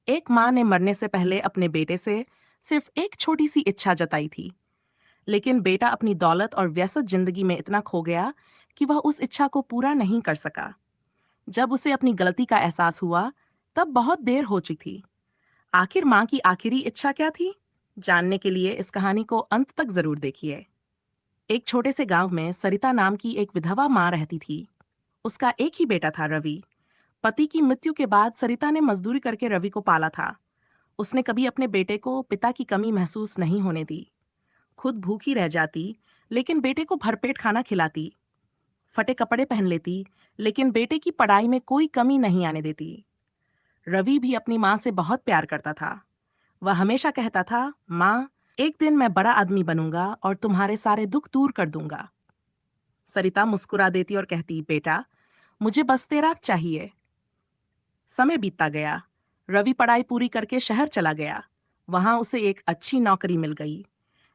एक माँ ने मरने से पहले अपने बेटे से सिर्फ एक छोटी सी इच्छा जताई थी, लेकिन बेटा अपनी दौलत और व्यस्त जिंदगी में इतना खो गया कि वह उस इच्छा को पूरा नहीं कर सका। जब उसे अपनी गलती का एहसास हुआ, तब बहुत देर हो चुकी थी। आखिर माँ की आखिरी इच्छा क्या थी? जानने के लिए इस कहानी को अंत तक जरूर देखिए। एक छोटे से गांव में सरिता नाम की एक विधवा माँ रहती थी। उसका एक ही बेटा था, रवि। पति की मृत्यु के बाद सरिता ने मजदूरी करके रवि को पाला था। उसने कभी अपने बेटे को पिता की कमी महसूस नहीं होने दी। खुद भूखी रह जाती, लेकिन बेटे को भरपेट खाना खिलाती। फटे कपड़े पहन लेती, लेकिन बेटे की पढ़ाई में कोई कमी नहीं आने देती। रवि भी अपनी माँ से बहुत प्यार करता था। वह हमेशा कहता था, माँ, एक दिन मैं बड़ा आदमी बनूंगा और तुम्हारे सारे दुख दूर कर दूंगा। सरिता मुस्कुरा देती और कहती, बेटा, मुझे बस तेरा चाहिए। समय बीतता गया। रवि पढ़ाई पूरी करके शहर चला गया। वहां उसे एक अच्छी नौकरी मिल गई।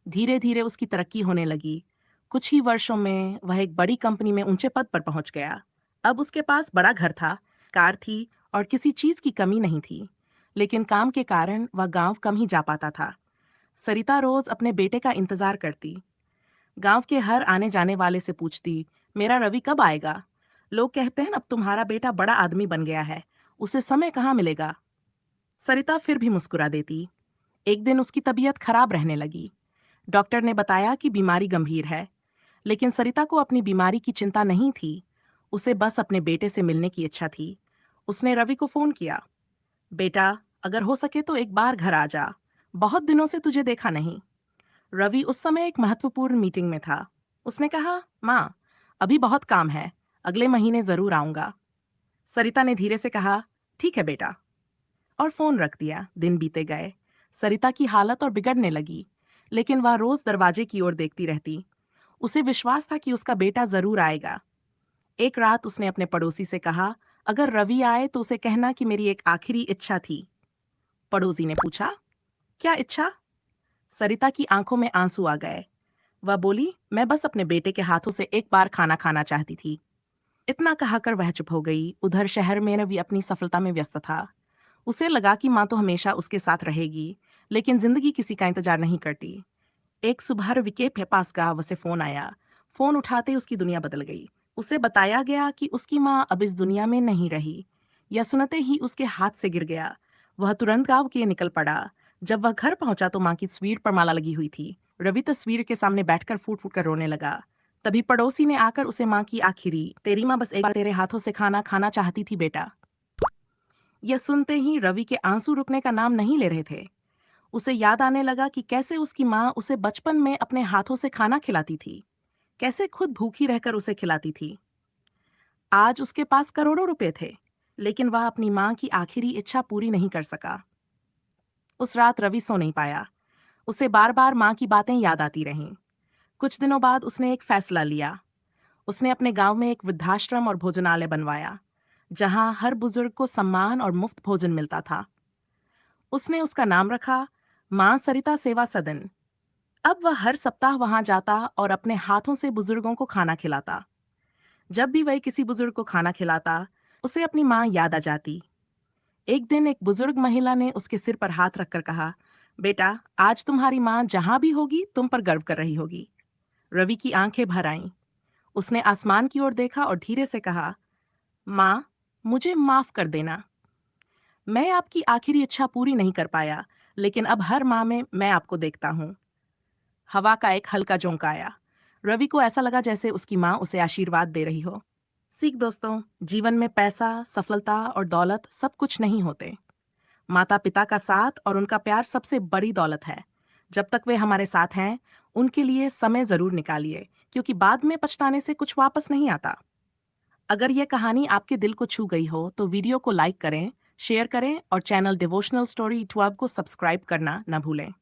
धीरे धीरे उसकी तरक्की होने लगी। कुछ ही वर्षों में वह एक बड़ी कंपनी में ऊंचे पद पर पहुंच गया। अब उसके पास बड़ा घर था, कार थी और किसी चीज की कमी नहीं थी। लेकिन काम के कारण वह गांव कम ही जा पाता था। सरिता रोज अपने बेटे का इंतजार करती। गांव के हर आने जाने वाले से पूछती, मेरा रवि कब आएगा? लोग कहते हैं अब तुम्हारा बेटा बड़ा आदमी बन गया है, उसे समय कहाँ मिलेगा? सरिता फिर भी मुस्कुरा देती। एक दिन उसकी तबीयत खराब रहने लगी। डॉक्टर ने बताया कि बीमारी गंभीर है, लेकिन सरिता को अपनी बीमारी की चिंता नहीं थी। उसे बस अपने बेटे से मिलने की इच्छा थी। उसने रवि को फोन किया, बेटा, अगर हो सके तो एक बार घर आ जा, बहुत दिनों से तुझे देखा नहीं। रवि उस समय एक महत्वपूर्ण मीटिंग में था। उसने कहा, माँ, अभी बहुत काम है, अगले महीने जरूर आऊंगा। सरिता ने धीरे से कहा, ठीक है बेटा, और फोन रख दिया। दिन बीते गए। सरिता की हालत और बिगड़ने लगी, लेकिन वह रोज दरवाजे की ओर देखती रहती। उसे विश्वास था कि उसका बेटा जरूर आएगा। एक रात उसने अपने पड़ोसी से कहा, अगर रवि आए तो उसे कहना कि मेरी एक आखिरी इच्छा थी। पड़ोसी ने पूछा, क्या इच्छा? सरिता की आंखों में आंसू आ गए। वह बोली, मैं बस अपने बेटे के हाथों से एक बार खाना खाना चाहती थी। इतना कहकर वह चुप हो गई। उधर शहर में रवि अपनी सफलता में व्यस्त था। उसे लगा कि माँ तो हमेशा उसके साथ रहेगी, लेकिन जिंदगी किसी का इंतजार नहीं करती। एक सुबह रवि के पास गाँव से फोन आया। फोन उठाते ही उसकी दुनिया बदल गई। उसे बताया गया कि उसकी माँ अब इस दुनिया में नहीं रही। यह सुनते ही उसके हाथ से गिर गया। वह तुरंत गाँव के लिए निकल पड़ा। जब वह घर पहुंचा तो माँ की तस्वीर पर माला लगी हुई थी। रवि तस्वीर के सामने बैठकर फूट फूट कर रोने लगा। तभी पड़ोसी ने आकर उसे माँ की आखिरी, तेरी माँ बस एक बार तेरे हाथों से खाना खाना चाहती थी बेटा। यह सुनते ही रवि के आंसू रुकने का नाम नहीं ले रहे थे। उसे याद आने लगा कि कैसे उसकी माँ उसे बचपन में अपने हाथों से खाना खिलाती थी, कैसे खुद भूखी रहकर उसे खिलाती थी। आज उसके पास करोड़ों रुपए थे, लेकिन वह अपनी माँ की आखिरी इच्छा पूरी नहीं कर सका। उस रात रवि सो नहीं पाया। उसे बार बार माँ की बातें याद आती रहीं। कुछ दिनों बाद उसने एक फैसला लिया। उसने अपने गांव में एक वृद्धाश्रम और भोजनालय बनवाया, जहां हर बुजुर्ग को सम्मान और मुफ्त भोजन मिलता था। उसने उसका नाम रखा, मां सरिता सेवा सदन। अब वह हर सप्ताह वहां जाता और अपने हाथों से बुजुर्गों को खाना खिलाता। जब भी वह किसी बुजुर्ग को खाना खिलाता, उसे अपनी माँ याद आ जाती। एक दिन एक बुजुर्ग महिला ने उसके सिर पर हाथ रखकर कहा, बेटा, आज तुम्हारी माँ जहां भी होगी तुम पर गर्व कर रही होगी। रवि की आंखें भर आईं। उसने आसमान की ओर देखा और धीरे से कहा, माँ, मुझे माफ कर देना। मैं आपकी आखिरी इच्छा पूरी नहीं कर पाया, लेकिन अब हर माह में मैं आपको देखता हूँ। हवा का एक हल्का झोंका आया। रवि को ऐसा लगा जैसे उसकी माँ उसे आशीर्वाद दे रही हो। सीख दोस्तों, जीवन में पैसा, सफलता और दौलत सब कुछ नहीं होते। माता पिता का साथ और उनका प्यार सबसे बड़ी दौलत है। जब तक वे हमारे साथ हैं, उनके लिए समय जरूर निकालिए, क्योंकि बाद में पछताने से कुछ वापस नहीं आता। अगर यह कहानी आपके दिल को छू गई हो तो वीडियो को लाइक करें, शेयर करें और चैनल डिवोशनल स्टोरी 12 को सब्सक्राइब करना न भूलें।